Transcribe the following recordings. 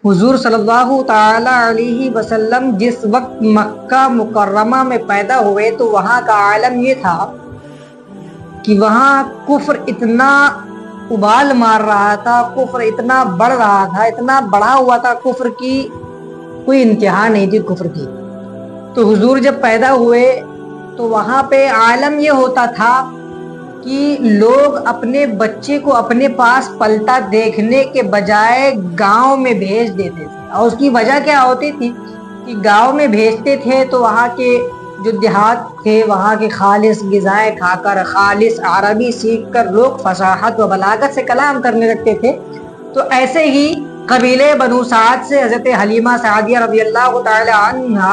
حضور صلی اللہ تعالی علیہ وسلم جس وقت مکہ مکرمہ میں پیدا ہوئے تو وہاں کا عالم یہ تھا کہ وہاں کفر اتنا ابال مار رہا تھا، کفر اتنا بڑھ رہا تھا، اتنا بڑھا ہوا تھا، کفر کی کوئی انتہا نہیں تھی کفر کی۔ تو حضور جب پیدا ہوئے تو وہاں پہ عالم یہ ہوتا تھا کہ لوگ اپنے بچے کو اپنے پاس پلتا دیکھنے کے بجائے گاؤں میں بھیج دیتے تھے، اور اس کی وجہ کیا ہوتی تھی کہ گاؤں میں بھیجتے تھے تو وہاں کے جو دیہات تھے وہاں کے خالص غذائیں کھا کر، خالص عربی سیکھ کر لوگ فصاحت و بلاغت سے کلام کرنے لگتے تھے۔ تو ایسے ہی قبیلے بنو سعد سے حضرت حلیمہ سعدیہ رضی اللہ تعالی عنہا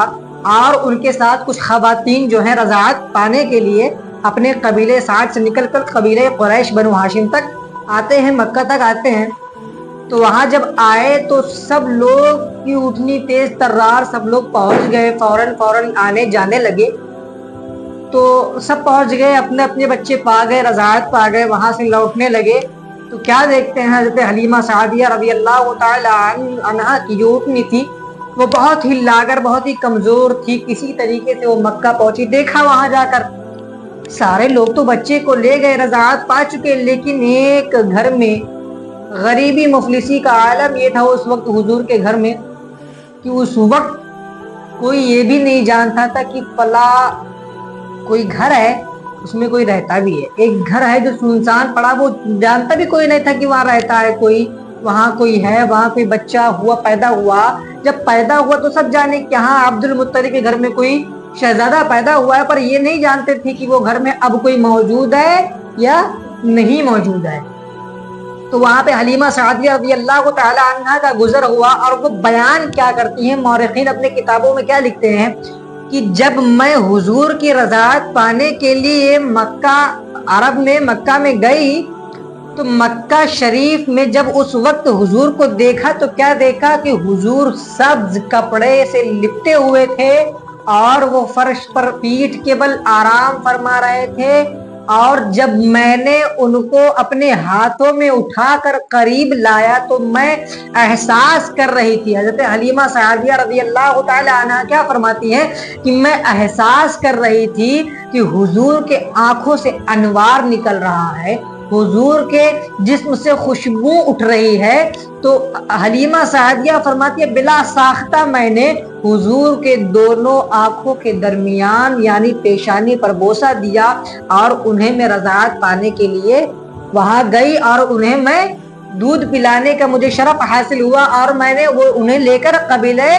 اور ان کے ساتھ کچھ خواتین جو ہیں رضاعت پانے کے لیے اپنے قبیلے سعد سے نکل کر قبیلے قریش بنو ہاشم تک آتے ہیں، مکہ تک آتے ہیں۔ تو وہاں جب آئے تو سب لوگ کی اٹھنی تیز ترار، سب لوگ پہنچ گئے، فوراً آنے جانے لگے۔ تو سب پہنچ گئے، اپنے اپنے بچے پا گئے، رضاعت پا گئے، وہاں سے لوٹنے لگے تو کیا دیکھتے ہیں حضرت حلیمہ سعدیہ رضی اللہ تعالی عنہا کی جو اٹھنی تھی وہ بہت ہی لاغر، بہت ہی کمزور تھی۔ کسی طریقے سے وہ مکہ پہنچی، دیکھا وہاں جا کر سارے لوگ تو بچے کو لے گئے، رضاعت پا چکے، لیکن ایک گھر میں غریبی مفلسی کا عالم یہ تھا اس وقت حضور کے گھر میں کہ اس وقت کوئی یہ بھی نہیں جانتا تھا کہ فلاں کوئی گھر ہے اس میں کوئی رہتا بھی ہے، ایک گھر ہے جو سنسان پڑا، وہ جانتا بھی کوئی نہیں تھا کہ وہاں رہتا ہے کوئی، وہاں کوئی ہے، وہاں کوئی بچہ ہوا، پیدا ہوا۔ جب پیدا ہوا تو سب جانے کہ ہاں عبد المطلب کے گھر میں کوئی شہزادہ پیدا ہوا ہے، پر یہ نہیں جانتے تھے کہ وہ گھر میں اب کوئی موجود ہے یا نہیں موجود ہے۔ تو وہاں پہ حلیمہ سعدیہ رضی اللہ تعالی عنہا کا گزر ہوا، اور وہ بیان کیا کرتی ہیں، مورخین اپنے کتابوں میں کیا لکھتے ہیں کہ جب میں حضور کی رضاعت پانے کے لیے مکہ عرب میں مکہ میں گئی تو مکہ شریف میں جب اس وقت حضور کو دیکھا تو کیا دیکھا کہ حضور سبز کپڑے سے لپٹے ہوئے تھے اور وہ فرش پر پیٹھ کے بل آرام فرما رہے تھے۔ اور جب میں نے ان کو اپنے ہاتھوں میں اٹھا کر قریب لایا تو میں احساس کر رہی تھی، حضرت حلیمہ سعدیہ رضی اللہ تعالی عنہا کیا فرماتی ہیں کہ میں احساس کر رہی تھی کہ حضور کے آنکھوں سے انوار نکل رہا ہے، حضور کے جسم سے خوشبو اٹھ رہی ہے۔ تو حلیمہ سعدیہ فرماتی ہے بلا ساختہ میں نے حضور کے دونوں آنکھوں کے درمیان یعنی پیشانی پر بوسہ دیا اور انہیں میں رضاعت پانے کے لیے وہاں گئی، اور انہیں میں دودھ پلانے کا مجھے شرف حاصل ہوا، اور میں نے وہ انہیں لے کر قبیلے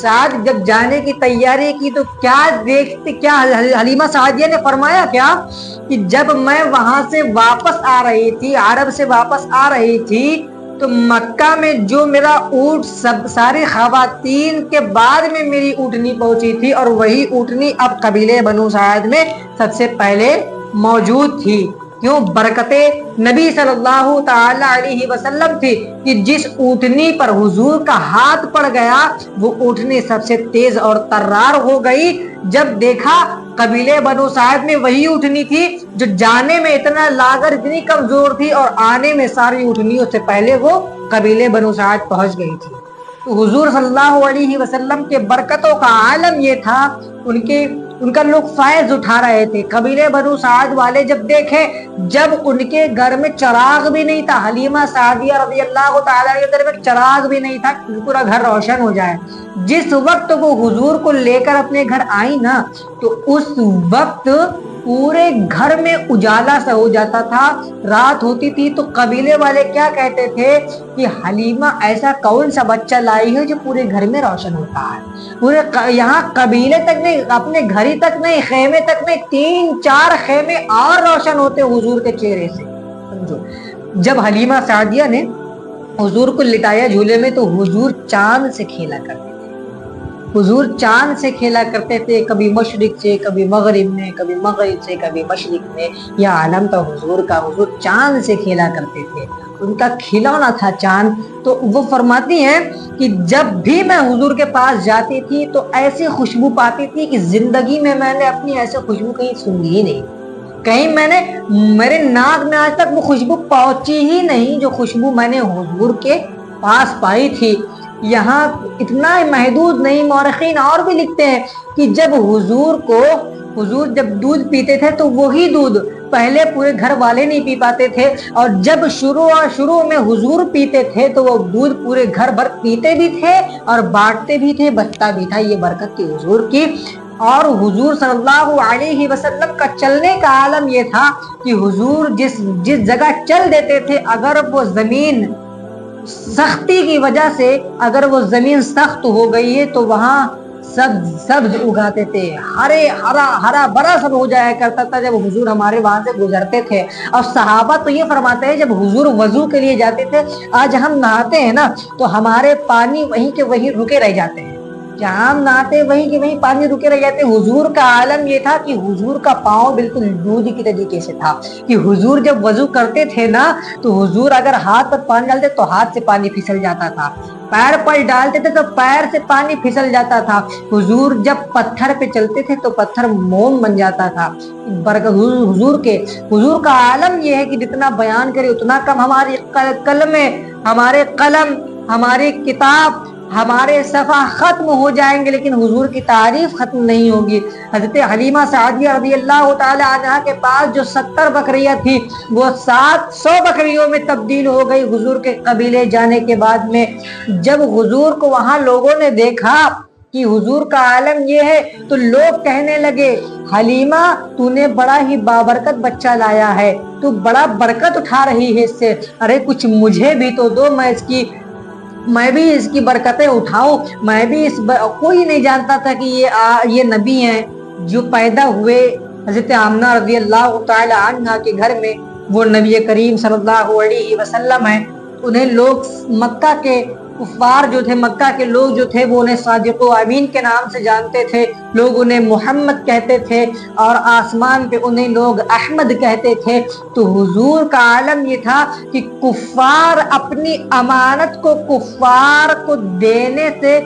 سعد جب جانے کی تیاری کی تو کیا حلیمہ سعدیہ نے فرمایا کیا کہ جب میں وہاں سے واپس آ رہی تھی، عرب سے واپس آ رہی تھی تو مکہ میں جو میرا اونٹ ساری خواتین کے بعد میں میری اونٹنی پہنچی تھی، اور وہی اونٹنی اب قبیلے بنو سعد میں سب سے پہلے موجود تھی۔ کیوں؟ برکت نبی صلی اللہ تعالی علیہ وسلم تھی کہ جس اونٹنی پر حضور کا ہاتھ پڑ گیا وہ اونٹنی سب سے تیز اور ترار ہو گئی۔ جب دیکھا قبیلے بنو سعد میں وہی اونٹنی تھی جو جانے میں اتنا لاغر، اتنی کمزور تھی، اور آنے میں ساری اونٹنیوں سے پہلے وہ قبیلے بنو سعد پہنچ گئی تھی۔ تو حضور صلی اللہ علیہ وسلم کے برکتوں کا عالم یہ تھا، ان کا لوگ فائز اٹھا رہے تھے۔ قبیلے بنو سعد والے جب دیکھے جب ان کے گھر میں چراغ بھی نہیں تھا، حلیمہ سعدیہ رضی اللہ تعالیٰ کے گھر میں چراغ بھی نہیں تھا کہ پورا گھر روشن ہو جائے، جس وقت وہ حضور کو لے کر اپنے گھر آئی نا تو اس وقت پورے گھر میں اجالا سا ہو جاتا تھا۔ رات ہوتی تھی تو قبیلے والے کیا کہتے تھے کہ حلیمہ ایسا کون سا بچہ لائی ہے جو پورے گھر میں روشن ہوتا ہے، پورے یہاں قبیلے تک نہیں، اپنے گھر ہی تک نہیں، خیمے تک نہیں، 3-4 خیمے اور روشن ہوتے حضور کے چہرے سے۔ سمجھو جب حلیمہ سعدیہ نے حضور کو لٹایا جھولے میں تو حضور چاند سے کھیلا کرتے تھے، حضور چاند سے کھیلا کرتے تھے، کبھی مشرق سے، کبھی مغرب میں، کبھی مغرب سے، کبھی مشرق میں۔ یہ عالم تھا حضور کا، حضور چاند سے کھیلا کرتے تھے، ان کا کھلونا تھا چاند۔ تو وہ فرماتی ہیں کہ جب بھی میں حضور کے پاس جاتی تھی تو ایسی خوشبو پاتی تھی کہ زندگی میں نے اپنی ایسی خوشبو کہیں سنی ہی نہیں، کہیں میرے ناک میں آج تک وہ خوشبو پہنچی ہی نہیں جو خوشبو میں نے حضور کے پاس پائی تھی۔ یہاں اتنا محدود نہیں، مورخین اور بھی لکھتے ہیں کہ جب حضور جب دودھ پیتے تھے تو وہی دودھ پہلے پورے گھر والے نہیں پی پاتے تھے، اور جب شروع میں حضور پیتے تھے تو وہ دودھ پورے گھر بھر پیتے بھی تھے اور بانٹتے بھی تھے، بچتا بھی تھا۔ یہ برکت تھی حضور کی۔ اور حضور صلی اللہ علیہ وسلم کا چلنے کا عالم یہ تھا کہ حضور جس جگہ چل دیتے تھے، اگر وہ زمین سختی کی وجہ سے اگر وہ زمین سخت ہو گئی ہے تو وہاں سبز اگاتے تھے، ہرا بھرا سب ہو جایا کرتا تھا جب حضور ہمارے وہاں سے گزرتے تھے۔ اور صحابہ تو یہ فرماتے ہیں جب حضور وضو کے لیے جاتے تھے، آج ہم نہاتے ہیں نا تو ہمارے پانی وہیں کے وہیں رکے رہ جاتے ہیں، جہاں ہم نہاتے وہیں کے وہیں پانی رکے رہ جاتے۔ حضور کا عالم یہ تھا کہ حضور کا پاؤں بالکل دودھ کی طریقے سے تھا کہ حضور جب وضو کرتے تھے نا تو حضور اگر ہاتھ پر پانی ڈالتے تو ہاتھ سے پانی پھسل جاتا تھا، پیر پر ڈالتے تھے تو پیر سے پانی پھسل جاتا تھا، حضور جب پتھر پہ چلتے تھے تو پتھر موم بن جاتا تھا۔ حضور کا عالم یہ ہے کہ جتنا بیان کرے اتنا کم۔ ہمارے قلم ہماری کتاب ہمارے صفحہ ختم ہو جائیں گے لیکن حضور کی تعریف ختم نہیں ہوگی۔ حضرت حلیمہ سعدیہ رضی اللہ تعالی عنہا کے پاس جو 70 بکریاں تھی وہ 700 بکریوں میں تبدیل ہو گئی حضور کے قبیلے جانے کے بعد میں۔ جب حضور کو وہاں لوگوں نے دیکھا کہ حضور کا عالم یہ ہے تو لوگ کہنے لگے حلیمہ تو نے بڑا ہی بابرکت بچہ لایا ہے، تو بڑا برکت اٹھا رہی ہے اس سے، ارے کچھ مجھے بھی تو دو، میں بھی اس کی برکتیں اٹھاؤں۔ کوئی نہیں جانتا تھا کہ یہ نبی ہیں جو پیدا ہوئے حضرت آمنہ رضی اللہ تعالی عنہ کے گھر میں، وہ نبی کریم صلی اللہ علیہ وسلم ہیں۔ انہیں لوگ مکہ کے کفار جو تھے، مکہ کے لوگ جو تھے وہ انہیں صادق و امین کے نام سے جانتے تھے، لوگ انہیں محمد کہتے تھے اور آسمان پہ انہیں لوگ احمد کہتے تھے۔ تو حضور کا عالم یہ تھا کہ کفار اپنی امانت کو کفار کو دینے سے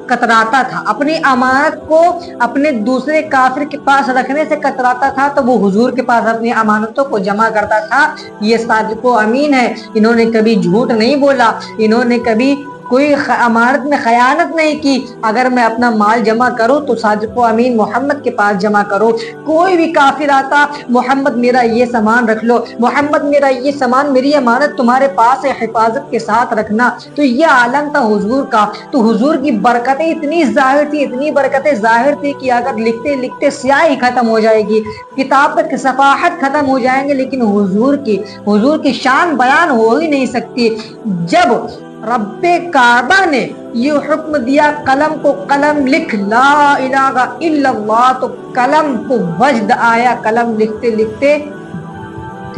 کتراتا تھا، اپنی امانت کو اپنے دوسرے کافر کے پاس رکھنے سے کتراتا تھا، تو وہ حضور کے پاس اپنی امانتوں کو جمع کرتا تھا۔ یہ صادق و امین ہے، انہوں نے کبھی جھوٹ نہیں بولا، انہوں نے کبھی کوئی امانت میں خیانت نہیں کی۔ اگر میں اپنا مال جمع کروں تو صادق و امین محمد کے پاس جمع کرو۔ کوئی بھی کافر آتا، محمد میرا یہ سامان رکھ لو، محمد میرا یہ سامان، میری امانت تمہارے پاس ہے، حفاظت کے ساتھ رکھنا۔ تو یہ عالم تھا حضور کا۔ تو حضور کی برکتیں اتنی ظاہر تھی، اتنی برکتیں ظاہر تھی کہ اگر لکھتے لکھتے سیاہی ختم ہو جائے گی، کتاب تک صفحات ختم ہو جائیں گے، لیکن حضور کی شان بیان ہو ہی نہیں سکتی۔ جب رب کعبہ نے یہ حکم دیا قلم کو قلم لکھ لا الہ الا اللہ، تو قلم کو وجد آیا، قلم لکھتے لکھتے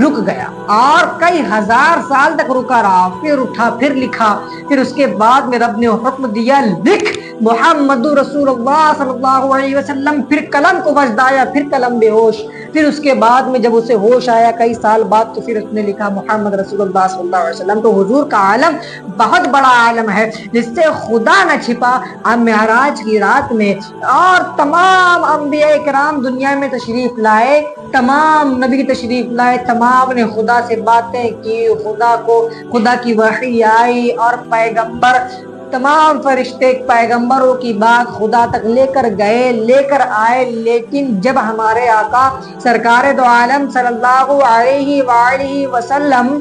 رک گیا اور کئی ہزار سال تک رکا رہا، پھر اٹھا، پھر لکھا، پھر اس کے بعد میں رب نے حکم دیا لکھ محمد رسول اللہ صلی اللہ علیہ وسلم، پھر قلم کو وجد آیا، پھر قلم بے ہوش، پھر اس کے بعد میں جب اسے ہوش آیا کئی سال بعد تو پھر اس نے لکھا محمد رسول اللہ صلی اللہ علیہ وسلم۔ تو حضور کا عالم بہت بڑا عالم ہے جس سے خدا نہ چھپا۔ اب معراج کی رات میں اور تمام انبیاء کرام دنیا میں تشریف لائے، تمام نبی تشریف لائے، تمام نے خدا سے باتیں کی، خدا کی وحی آئی اور پیغمبر، تمام فرشتے پیغمبروں کی بات خدا تک لے کر آئے، لیکن جب ہمارے آقا سرکار دو عالم صلی اللہ علیہ وآلہ وسلم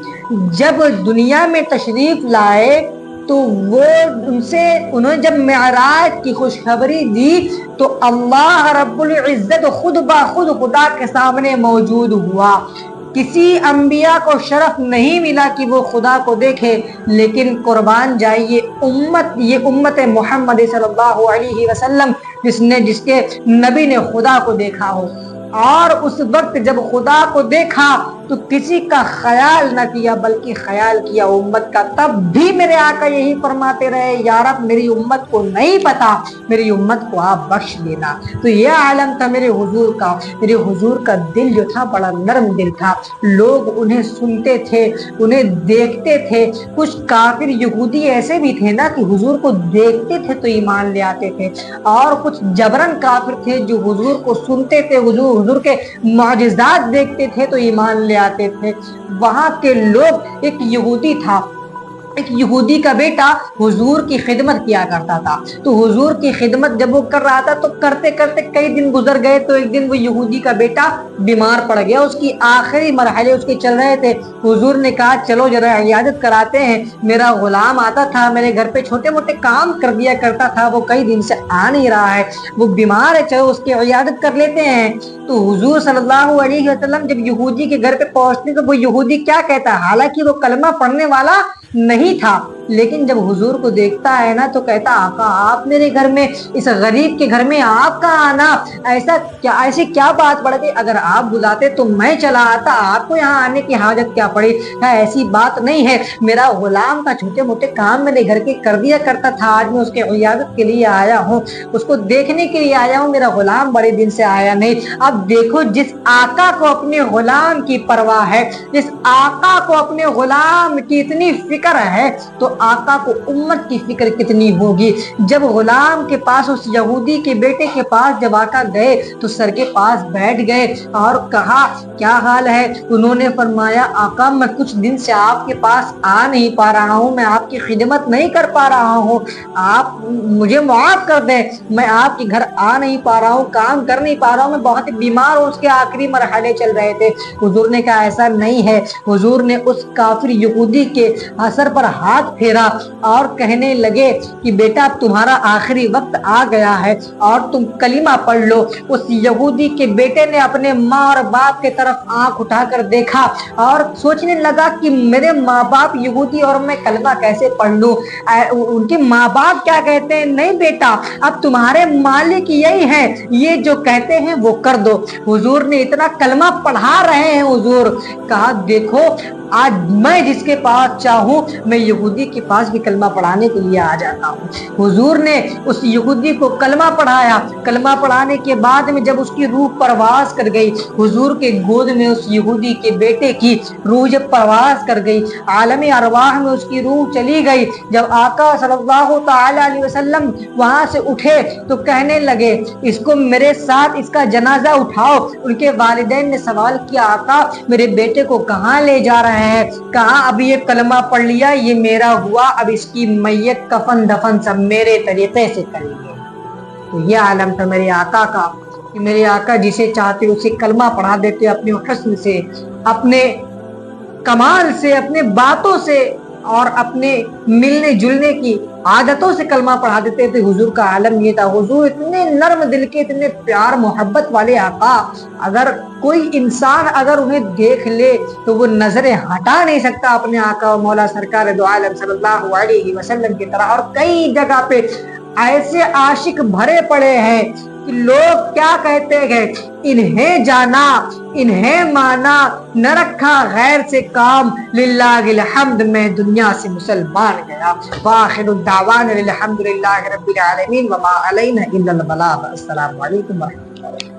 جب دنیا میں تشریف لائے تو انہوں نے جب معراج کی خوشخبری دی تو اللہ رب العزت خود بخود خدا کے سامنے موجود ہوا۔ کسی انبیاء کو شرف نہیں ملا کہ وہ خدا کو دیکھے، لیکن قربان جائیے یہ امت محمد صلی اللہ علیہ وسلم جس کے نبی نے خدا کو دیکھا ہو، اور اس وقت جب خدا کو دیکھا تو کسی کا خیال نہ کیا بلکہ خیال کیا امت کا۔ تب بھی میرے آقا یہی فرماتے رہے یا رب میری امت کو نہیں پتا، میری امت کو آپ بخش دینا۔ تو یہ عالم تھا میرے حضور کا۔ میرے حضور کا دل جو تھا بڑا نرم دل تھا، لوگ انہیں سنتے تھے، انہیں دیکھتے تھے۔ کچھ کافر یہودی ایسے بھی تھے نا کہ حضور کو دیکھتے تھے تو ایمان لے آتے تھے، اور کچھ جبرن کافر تھے جو حضور کو سنتے تھے، حضور کے معجزات دیکھتے تھے تو ایمان لے آتے تھے۔ وہاں کے لوگ، ایک یہودی تھا ایک یہودی کا بیٹا حضور کی خدمت کیا کرتا تھا، تو حضور کی خدمت جب وہ کر رہا تھا تو کرتے کرتے کئی دن گزر گئے، تو ایک دن وہ یہودی کا بیٹا بیمار پڑ گیا، اس کی آخری مرحلے اس کے چل رہے تھے۔ حضور نے کہا چلو ذرا عیادت کراتے ہیں، میرا غلام آتا تھا میرے گھر پہ چھوٹے موٹے کام کر دیا کرتا تھا، وہ کئی دن سے آ نہیں رہا ہے، وہ بیمار ہے، چلو اس کی عیادت کر لیتے ہیں۔ تو حضور صلی اللہ علیہ وسلم جب یہودی کے گھر پہ پہنچتے تو وہ یہودی کیا کہتا ہے، حالانکہ وہ کلمہ پڑھنے والا نہیں تھا، لیکن جب حضور کو دیکھتا ہے نا تو کہتا آقا آپ میرے گھر میں، اس غریب کے گھر میں آپ کا آنا ایسی کیا بات پڑ گئی، اگر آپ بلاتے تو میں چلا آتا، آپ کو یہاں آنے کی حاجت کیا پڑی، ایسی بات نہیں ہے، میرا غلام کا چھوٹے موٹے کام میرے گھر کے کر دیا کرتا تھا، آج میں اس کے عیادت کے لیے آیا ہوں، اس کو دیکھنے کے لیے آیا ہوں، میرا غلام بڑے دن سے آیا نہیں۔ اب دیکھو جس آقا کو اپنے غلام کی پرواہ ہے، جس آقا کو اپنے غلام کی اتنی فکر ہے، تو آقا کو امت کی فکر کتنی ہوگی۔ جب غلام کے پاس، اس یہودی کے بیٹے کے پاس جب آقا گئے تو سر کے پاس بیٹھ گئے اور کہا کیا حال ہے؟ انہوں نے فرمایا آقا میں کچھ دن سے آپ کے پاس آ نہیں پا رہا ہوں، میں آپ کی خدمت نہیں کر پا رہا ہوں، آپ مجھے معاف کر دیں، میں آپ کے گھر آ نہیں پا رہا ہوں، کام کر نہیں پا رہا ہوں، میں بہت بیمار ہوں۔ اس کے آخری مرحلے چل رہے تھے۔ حضور نے کہا ایسا نہیں ہے۔ حضور نے اس کافر یہودی کے سر پر ہاتھ پھیرا اور کہنے لگے کہ بیٹا تمہارا آخری وقت آ گیا ہے اور تم کلمہ پڑھ لو۔ اس یہودی کے بیٹے نے اپنے ماں اور باپ کے طرف آنکھ اٹھا کر دیکھا اور سوچنے لگا کہ میرے ماں باپ یہودی اور میں کلمہ کیسے پڑھ لوں۔ ان کے ماں باپ کیا کہتے ہیں؟ نہیں بیٹا اب تمہارے مالک یہی ہے، یہ جو کہتے ہیں وہ کر دو۔ حضور نے اتنا کلمہ پڑھا رہے ہیں، حضور کہا دیکھو آج میں جس کے پاس چاہوں میں یہودی کے پاس بھی کلمہ پڑھانے کے لیے آ جاتا ہوں۔ حضور نے اس یہودی کو کلمہ پڑھایا، کلمہ پڑھانے کے بعد میں جب اس کی روح پرواز کر گئی، حضور کے گود میں اس یہودی کے بیٹے کی روح جب پرواز کر گئی، عالم ارواح میں اس کی روح چلی گئی، جب آقا صلی اللہ تعالی علیہ وسلم وہاں سے اٹھے تو کہنے لگے اس کو میرے ساتھ اس کا جنازہ اٹھاؤ۔ ان کے والدین نے سوال کیا آقا میرے بیٹے کو کہاں لے جا رہے ہیں؟ کہا اب یہ کلمہ پڑھ لیا، یہ میرا ہوا، اب اس کی میت کفن دفن سب میرے طریقے سے کریں گے۔ تو یہ عالم تھا میرے آقا کا کہ میرے آقا جسے چاہتے اسے کلمہ پڑھا دیتے، اپنے حسن سے، اپنے کمال سے، اپنے باتوں سے اور اپنے ملنے جلنے کی عادتوں سے کلمہ پڑھا دیتے تھے۔ حضور کا عالم یہ تھا۔ حضور اتنے نرم دل کے، اتنے پیار محبت والے آقا، اگر کوئی انسان اگر انہیں دیکھ لے تو وہ نظریں ہٹا نہیں سکتا اپنے آقا و مولا سرکار دو عالم صلی اللہ علیہ وسلم کی طرح۔ اور کئی جگہ پہ ایسے عاشق بھرے پڑے ہیں کہ لوگ کیا کہتے ہیں، انہیں جانا انہیں مانا، نہ رکھا غیر سے کام، للہ الحمد میں دنیا سے مسلمان گیا۔ وآخر الدعوان الحمد للہ رب العالمین وما علینا الا البلاغ۔ السلام علیکم ورحمۃ اللہ۔